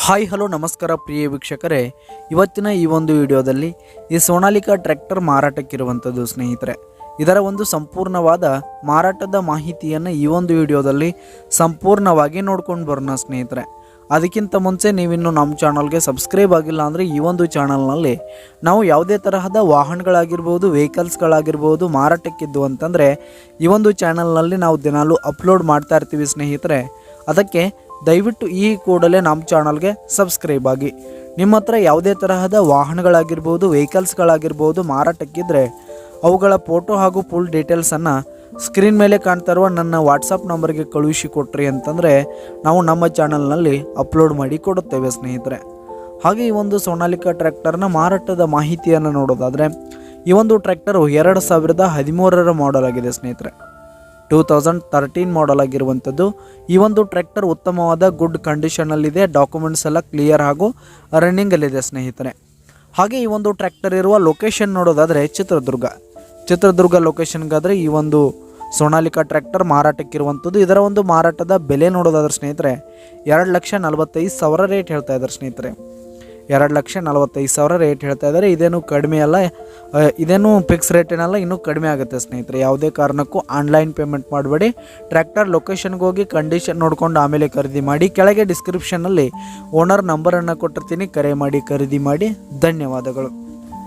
Hi hello ನಮಸ್ಕಾರ ಪ್ರಿಯ ವೀಕ್ಷಕರೇ, ಇವತ್ತಿನ ಈ ಒಂದು ವಿಡಿಯೋದಲ್ಲಿ ಈ ಸೋನಾಲಿಕಾ ಟ್ರ್ಯಾಕ್ಟರ್ ಮಾರಾಟಕ್ಕಿರುವಂಥದ್ದು ಸ್ನೇಹಿತರೆ. ಇದರ ಒಂದು ಸಂಪೂರ್ಣವಾದ ಮಾರಾಟದ ಮಾಹಿತಿಯನ್ನು ಈ ಒಂದು ವಿಡಿಯೋದಲ್ಲಿ ಸಂಪೂರ್ಣವಾಗಿ ನೋಡ್ಕೊಂಡು ಬರೋಣ ಸ್ನೇಹಿತರೆ. ಅದಕ್ಕಿಂತ ಮುಂಚೆ ನೀವಿನ್ನು ನಮ್ಮ ಚಾನಲ್ಗೆ ಸಬ್ಸ್ಕ್ರೈಬ್ ಆಗಿಲ್ಲ ಅಂದರೆ ಈ ಒಂದು ಚಾನಲ್ನಲ್ಲಿ ನಾವು ಯಾವುದೇ ತರಹದ ವಾಹನಗಳಾಗಿರ್ಬೋದು, ವೆಹಿಕಲ್ಸ್ಗಳಾಗಿರ್ಬೋದು ಮಾರಾಟಕ್ಕಿದ್ದು ಅಂತಂದರೆ ಈ ಒಂದು ಚಾನಲ್ನಲ್ಲಿ ನಾವು ದಿನಾಲೂ ಅಪ್ಲೋಡ್ ಮಾಡ್ತಾ ಇರ್ತೀವಿ ಸ್ನೇಹಿತರೆ. ಅದಕ್ಕೆ ದಯವಿಟ್ಟು ಈ ಕೂಡಲೇ ನಮ್ಮ ಚಾನಲ್ಗೆ ಸಬ್ಸ್ಕ್ರೈಬ್ ಆಗಿ. ನಿಮ್ಮ ಹತ್ರ ಯಾವುದೇ ತರಹದ ವಾಹನಗಳಾಗಿರ್ಬೋದು, ವೆಹಿಕಲ್ಸ್ಗಳಾಗಿರ್ಬೋದು ಮಾರಾಟಕ್ಕಿದ್ರೆ ಅವುಗಳ ಫೋಟೋ ಹಾಗೂ ಫುಲ್ ಡೀಟೇಲ್ಸನ್ನು ಸ್ಕ್ರೀನ್ ಮೇಲೆ ಕಾಣ್ತಾ ಇರುವ ನನ್ನ ವಾಟ್ಸಪ್ ನಂಬರ್ಗೆ ಕಳುಹಿಸಿ ಕೊಟ್ರಿ ಅಂತಂದರೆ ನಾವು ನಮ್ಮ ಚಾನಲ್ನಲ್ಲಿ ಅಪ್ಲೋಡ್ ಮಾಡಿ ಕೊಡುತ್ತೇವೆ ಸ್ನೇಹಿತರೆ. ಹಾಗೆ ಈ ಒಂದು ಸೋನಾಲಿಕಾ ಟ್ರ್ಯಾಕ್ಟರ್ನ ಮಾರಾಟದ ಮಾಹಿತಿಯನ್ನು ನೋಡೋದಾದರೆ ಈ ಒಂದು ಟ್ರ್ಯಾಕ್ಟರು 2013 ಮಾಡೆಲ್ ಆಗಿದೆ ಸ್ನೇಹಿತರೆ. 2013 ಮಾಡೆಲ್ ಆಗಿರುವಂಥದ್ದು. ಈ ಒಂದು ಟ್ರ್ಯಾಕ್ಟರ್ ಉತ್ತಮವಾದ ಗುಡ್ ಕಂಡೀಷನಲ್ಲಿದೆ. ಡಾಕ್ಯುಮೆಂಟ್ಸ್ ಎಲ್ಲ ಕ್ಲಿಯರ್ ಹಾಗೂ ರನ್ನಿಂಗಲ್ಲಿದೆ ಸ್ನೇಹಿತರೆ. ಹಾಗೆ ಈ ಒಂದು ಟ್ರ್ಯಾಕ್ಟರ್ ಇರುವ ಲೊಕೇಶನ್ ನೋಡೋದಾದರೆ ಚಿತ್ರದುರ್ಗ ಲೊಕೇಶನ್ಗಾದರೆ ಈ ಒಂದು ಸೋನಾಲಿಕಾ ಟ್ರ್ಯಾಕ್ಟರ್ ಮಾರಾಟಕ್ಕಿರುವಂಥದ್ದು. ಇದರ ಒಂದು ಮಾರಾಟದ ಬೆಲೆ ನೋಡೋದಾದ್ರೆ ಸ್ನೇಹಿತರೆ 2,45,000 ರೇಟ್ ಹೇಳ್ತಾ ಇದ್ದಾರೆ ಸ್ನೇಹಿತರೆ. 2,45,000 ರೇಟ್ ಹೇಳ್ತಾ ಇದ್ದಾರೆ. ಇದೇನು ಕಡಿಮೆ ಅಲ್ಲ, ಇದೇನು ಫಿಕ್ಸ್ ರೇಟ್ ಏನಲ್ಲ, ಇನ್ನೂ ಕಡಿಮೆ ಆಗುತ್ತೆ ಸ್ನೇಹಿತರೆ. ಯಾವುದೇ ಕಾರಣಕ್ಕೂ ಆನ್ಲೈನ್ ಪೇಮೆಂಟ್ ಮಾಡಬೇಡಿ. ಟ್ರ್ಯಾಕ್ಟರ್ ಲೊಕೇಶನ್ಗೆ ಹೋಗಿ ಕಂಡೀಷನ್ ನೋಡಿಕೊಂಡು ಆಮೇಲೆ ಖರೀದಿ ಮಾಡಿ. ಕೆಳಗೆ ಡಿಸ್ಕ್ರಿಪ್ಷನ್ನಲ್ಲಿ ಓನರ್ ನಂಬರನ್ನು ಕೊಟ್ಟಿರ್ತೀನಿ, ಕರೆ ಮಾಡಿ ಖರೀದಿ ಮಾಡಿ. ಧನ್ಯವಾದಗಳು.